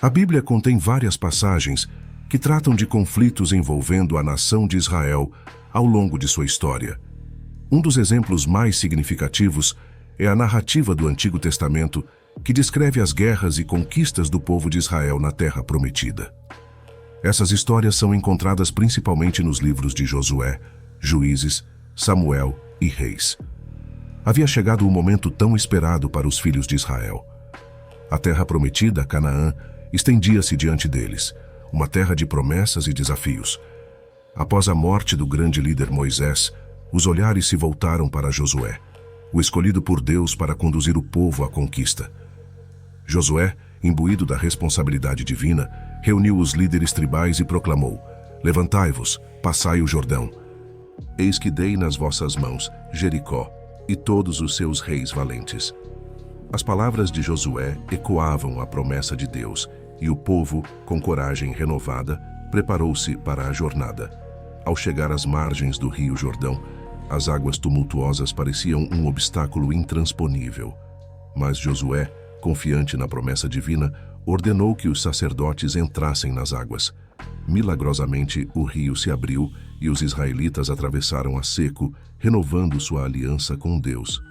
A Bíblia contém várias passagens que tratam de conflitos envolvendo a nação de Israel ao longo de sua história. Um dos exemplos mais significativos é a narrativa do Antigo Testamento que descreve as guerras e conquistas do povo de Israel na Terra Prometida. Essas histórias são encontradas principalmente nos livros de Josué, Juízes, Samuel e Reis. Havia chegado o momento tão esperado para os filhos de Israel. A Terra Prometida, Canaã, estendia-se diante deles, uma terra de promessas e desafios. Após a morte do grande líder Moisés, os olhares se voltaram para Josué, o escolhido por Deus para conduzir o povo à conquista. Josué, imbuído da responsabilidade divina, reuniu os líderes tribais e proclamou: "Levantai-vos, passai o Jordão. Eis que dei nas vossas mãos Jericó e todos os seus reis valentes." As palavras de Josué ecoavam a promessa de Deus, e o povo, com coragem renovada, preparou-se para a jornada. Ao chegar às margens do rio Jordão, as águas tumultuosas pareciam um obstáculo intransponível. Mas Josué, confiante na promessa divina, ordenou que os sacerdotes entrassem nas águas. Milagrosamente, o rio se abriu e os israelitas atravessaram a seco, renovando sua aliança com Deus.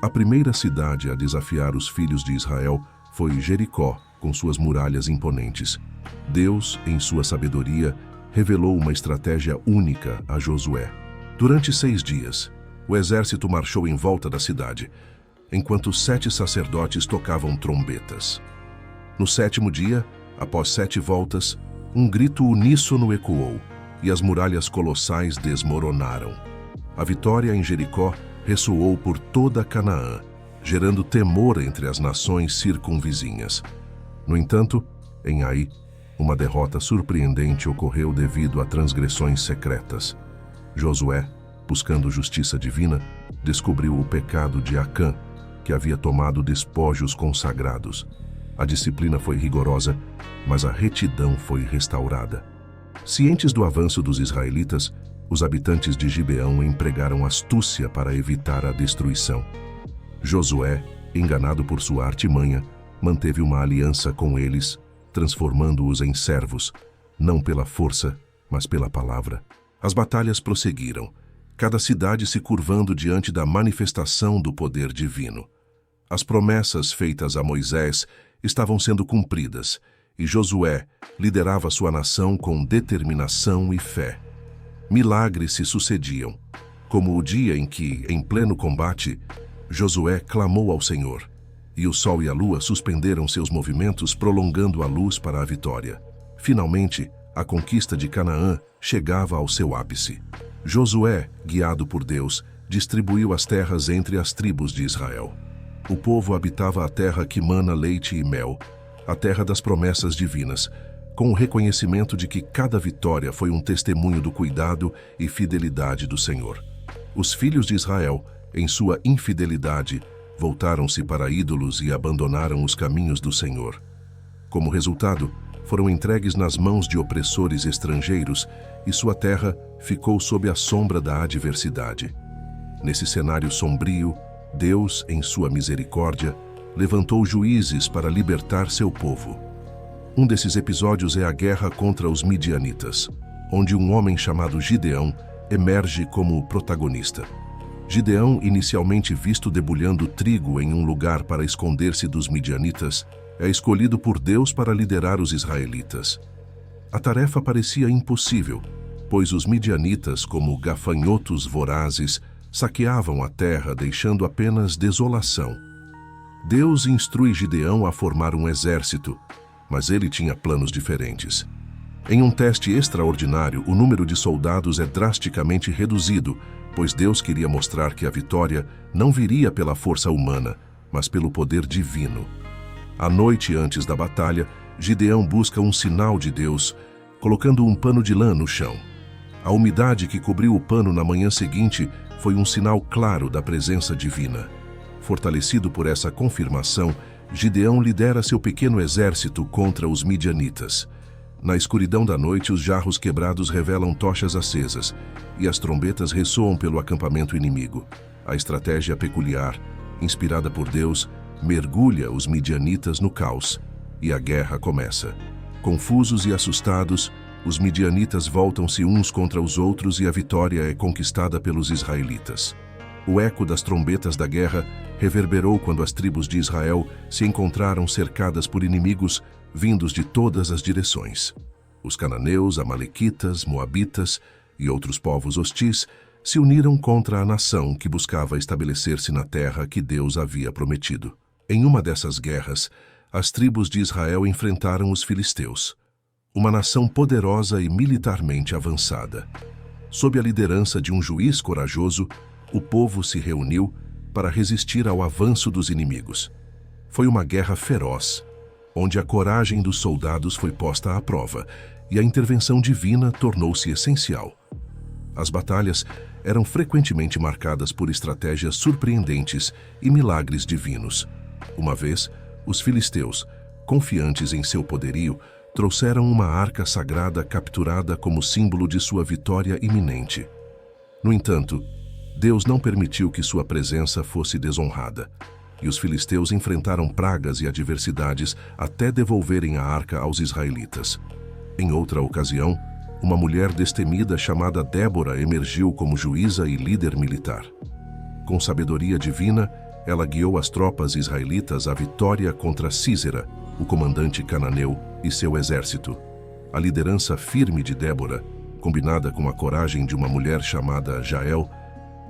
A primeira cidade a desafiar os filhos de Israel foi Jericó, com suas muralhas imponentes. Deus, em sua sabedoria, revelou uma estratégia única a Josué. Durante 6 dias, o exército marchou em volta da cidade, enquanto 7 sacerdotes tocavam trombetas. No 7º dia, após 7 voltas, um grito uníssono ecoou, e as muralhas colossais desmoronaram. A vitória em Jericó ressoou por toda Canaã, gerando temor entre as nações circunvizinhas. No entanto, em Ai, uma derrota surpreendente ocorreu devido a transgressões secretas. Josué, buscando justiça divina, descobriu o pecado de Acã, que havia tomado despojos consagrados. A disciplina foi rigorosa, mas a retidão foi restaurada. Cientes do avanço dos israelitas, os habitantes de Gibeão empregaram astúcia para evitar a destruição. Josué, enganado por sua artimanha, manteve uma aliança com eles, transformando-os em servos, não pela força, mas pela palavra. As batalhas prosseguiram, cada cidade se curvando diante da manifestação do poder divino. As promessas feitas a Moisés estavam sendo cumpridas, e Josué liderava sua nação com determinação e fé. Milagres se sucediam, como o dia em que, em pleno combate, Josué clamou ao Senhor, e o sol e a lua suspenderam seus movimentos, prolongando a luz para a vitória. Finalmente, a conquista de Canaã chegava ao seu ápice. Josué, guiado por Deus, distribuiu as terras entre as tribos de Israel. O povo habitava a terra que mana leite e mel, a terra das promessas divinas, com o reconhecimento de que cada vitória foi um testemunho do cuidado e fidelidade do Senhor. Os filhos de Israel, em sua infidelidade, voltaram-se para ídolos e abandonaram os caminhos do Senhor. Como resultado, foram entregues nas mãos de opressores estrangeiros e sua terra ficou sob a sombra da adversidade. Nesse cenário sombrio, Deus, em sua misericórdia, levantou juízes para libertar seu povo. Um desses episódios é a guerra contra os midianitas, onde um homem chamado Gideão emerge como o protagonista. Gideão, inicialmente visto debulhando trigo em um lugar para esconder-se dos midianitas, é escolhido por Deus para liderar os israelitas. A tarefa parecia impossível, pois os midianitas, como gafanhotos vorazes, saqueavam a terra, deixando apenas desolação. Deus instrui Gideão a formar um exército, mas ele tinha planos diferentes. Em um teste extraordinário, o número de soldados é drasticamente reduzido, pois Deus queria mostrar que a vitória não viria pela força humana, mas pelo poder divino. À noite antes da batalha, Gideão busca um sinal de Deus, colocando um pano de lã no chão. A umidade que cobriu o pano na manhã seguinte foi um sinal claro da presença divina. Fortalecido por essa confirmação, Gideão lidera seu pequeno exército contra os midianitas. Na escuridão da noite, os jarros quebrados revelam tochas acesas, e as trombetas ressoam pelo acampamento inimigo. A estratégia peculiar, inspirada por Deus, mergulha os midianitas no caos, e a guerra começa. Confusos e assustados, os midianitas voltam-se uns contra os outros e a vitória é conquistada pelos israelitas. O eco das trombetas da guerra reverberou quando as tribos de Israel se encontraram cercadas por inimigos vindos de todas as direções. Os cananeus, amalequitas, moabitas e outros povos hostis se uniram contra a nação que buscava estabelecer-se na terra que Deus havia prometido. Em uma dessas guerras, as tribos de Israel enfrentaram os filisteus, uma nação poderosa e militarmente avançada. Sob a liderança de um juiz corajoso, o povo se reuniu para resistir ao avanço dos inimigos. Foi uma guerra feroz, onde a coragem dos soldados foi posta à prova e a intervenção divina tornou-se essencial. As batalhas eram frequentemente marcadas por estratégias surpreendentes e milagres divinos. Uma vez, os filisteus, confiantes em seu poderio, trouxeram uma arca sagrada capturada como símbolo de sua vitória iminente. No entanto, Deus não permitiu que sua presença fosse desonrada, e os filisteus enfrentaram pragas e adversidades até devolverem a arca aos israelitas. Em outra ocasião, uma mulher destemida chamada Débora emergiu como juíza e líder militar. Com sabedoria divina, ela guiou as tropas israelitas à vitória contra Sísera, o comandante cananeu, e seu exército. A liderança firme de Débora, combinada com a coragem de uma mulher chamada Jael,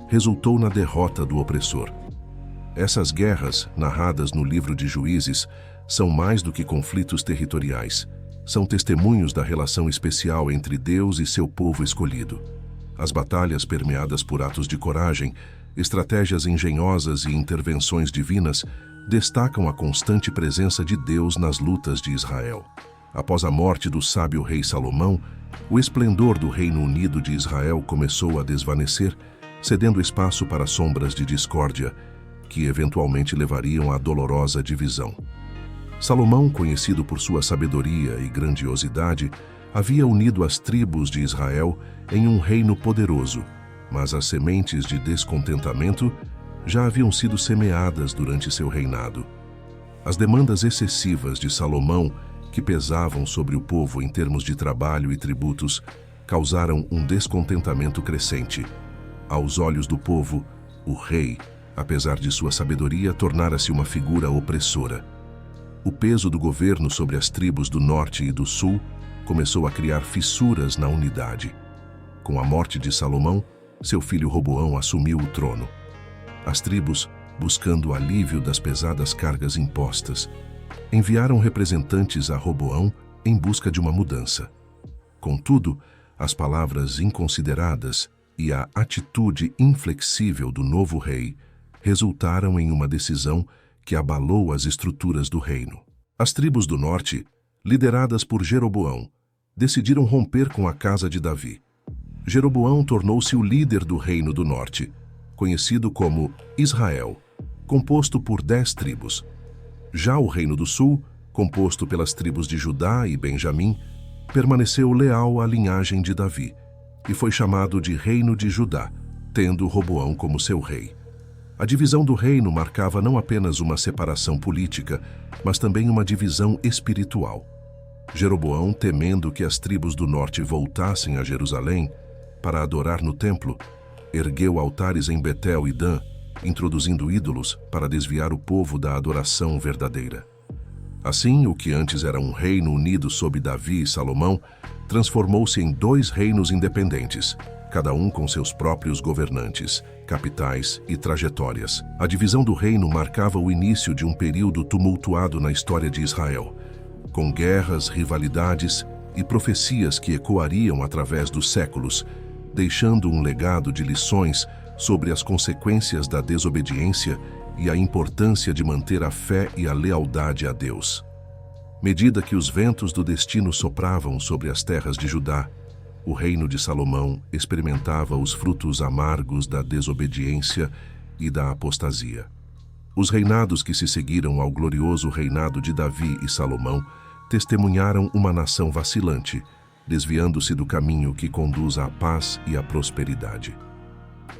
resultou na derrota do opressor. Essas guerras, narradas no livro de Juízes, são mais do que conflitos territoriais. São testemunhos da relação especial entre Deus e seu povo escolhido. As batalhas permeadas por atos de coragem, estratégias engenhosas e intervenções divinas destacam a constante presença de Deus nas lutas de Israel. Após a morte do sábio rei Salomão, o esplendor do Reino Unido de Israel começou a desvanecer, cedendo espaço para sombras de discórdia, que eventualmente levariam à dolorosa divisão. Salomão, conhecido por sua sabedoria e grandiosidade, havia unido as tribos de Israel em um reino poderoso, mas as sementes de descontentamento já haviam sido semeadas durante seu reinado. As demandas excessivas de Salomão, que pesavam sobre o povo em termos de trabalho e tributos, causaram um descontentamento crescente. Aos olhos do povo, o rei, apesar de sua sabedoria, tornara-se uma figura opressora. O peso do governo sobre as tribos do norte e do sul começou a criar fissuras na unidade. Com a morte de Salomão, seu filho Roboão assumiu o trono. As tribos, buscando o alívio das pesadas cargas impostas, enviaram representantes a Roboão em busca de uma mudança. Contudo, as palavras inconsideradas e a atitude inflexível do novo rei resultaram em uma decisão que abalou as estruturas do reino. As tribos do norte, lideradas por Jeroboão, decidiram romper com a casa de Davi. Jeroboão tornou-se o líder do reino do norte, conhecido como Israel, composto por 10 tribos. Já o reino do sul, composto pelas tribos de Judá e Benjamim, permaneceu leal à linhagem de Davi e foi chamado de Reino de Judá, tendo Roboão como seu rei. A divisão do reino marcava não apenas uma separação política, mas também uma divisão espiritual. Jeroboão, temendo que as tribos do norte voltassem a Jerusalém para adorar no templo, ergueu altares em Betel e Dan, introduzindo ídolos para desviar o povo da adoração verdadeira. Assim, o que antes era um reino unido sob Davi e Salomão, transformou-se em 2 reinos independentes, cada um com seus próprios governantes, capitais e trajetórias. A divisão do reino marcava o início de um período tumultuado na história de Israel, com guerras, rivalidades e profecias que ecoariam através dos séculos, deixando um legado de lições sobre as consequências da desobediência e a importância de manter a fé e a lealdade a Deus. Medida que os ventos do destino sopravam sobre as terras de Judá, o reino de Salomão experimentava os frutos amargos da desobediência e da apostasia. Os reinados que se seguiram ao glorioso reinado de Davi e Salomão testemunharam uma nação vacilante, desviando-se do caminho que conduz à paz e à prosperidade.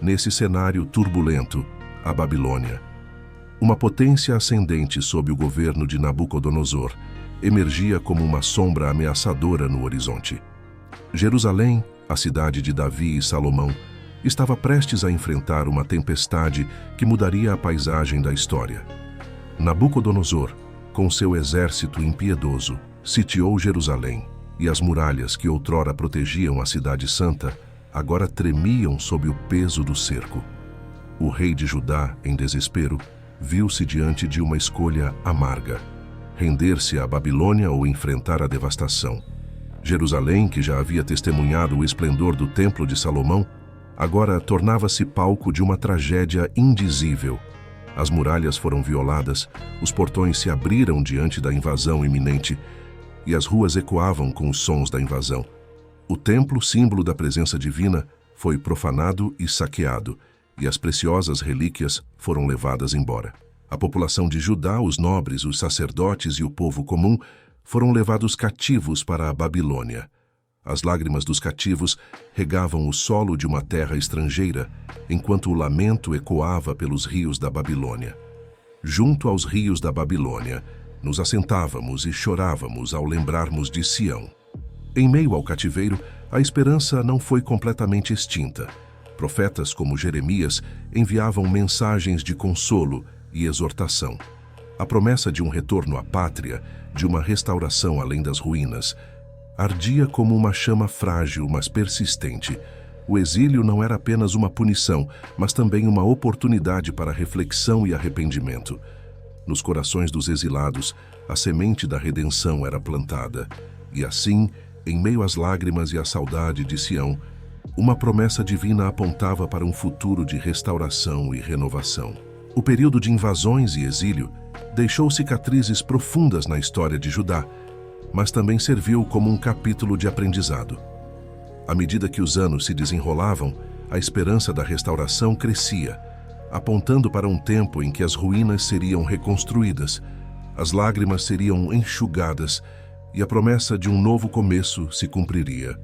Nesse cenário turbulento, a Babilônia, uma potência ascendente sob o governo de Nabucodonosor, emergia como uma sombra ameaçadora no horizonte. Jerusalém, a cidade de Davi e Salomão, estava prestes a enfrentar uma tempestade que mudaria a paisagem da história. Nabucodonosor, com seu exército impiedoso, sitiou Jerusalém, e as muralhas que outrora protegiam a cidade santa agora tremiam sob o peso do cerco. O rei de Judá, em desespero, viu-se diante de uma escolha amarga: render-se à Babilônia ou enfrentar a devastação. Jerusalém, que já havia testemunhado o esplendor do Templo de Salomão, agora tornava-se palco de uma tragédia indizível. As muralhas foram violadas, os portões se abriram diante da invasão iminente, e as ruas ecoavam com os sons da invasão. O templo, símbolo da presença divina, foi profanado e saqueado, e as preciosas relíquias foram levadas embora. A população de Judá, os nobres, os sacerdotes e o povo comum foram levados cativos para a Babilônia. As lágrimas dos cativos regavam o solo de uma terra estrangeira, enquanto o lamento ecoava pelos rios da Babilônia. Junto aos rios da Babilônia, nos assentávamos e chorávamos ao lembrarmos de Sião. Em meio ao cativeiro, a esperança não foi completamente extinta. Profetas como Jeremias enviavam mensagens de consolo e exortação. A promessa de um retorno à pátria, de uma restauração além das ruínas, ardia como uma chama frágil, mas persistente. O exílio não era apenas uma punição, mas também uma oportunidade para reflexão e arrependimento. Nos corações dos exilados, a semente da redenção era plantada. E assim, em meio às lágrimas e à saudade de Sião, uma promessa divina apontava para um futuro de restauração e renovação. O período de invasões e exílio deixou cicatrizes profundas na história de Judá, mas também serviu como um capítulo de aprendizado. À medida que os anos se desenrolavam, a esperança da restauração crescia, apontando para um tempo em que as ruínas seriam reconstruídas, as lágrimas seriam enxugadas e a promessa de um novo começo se cumpriria.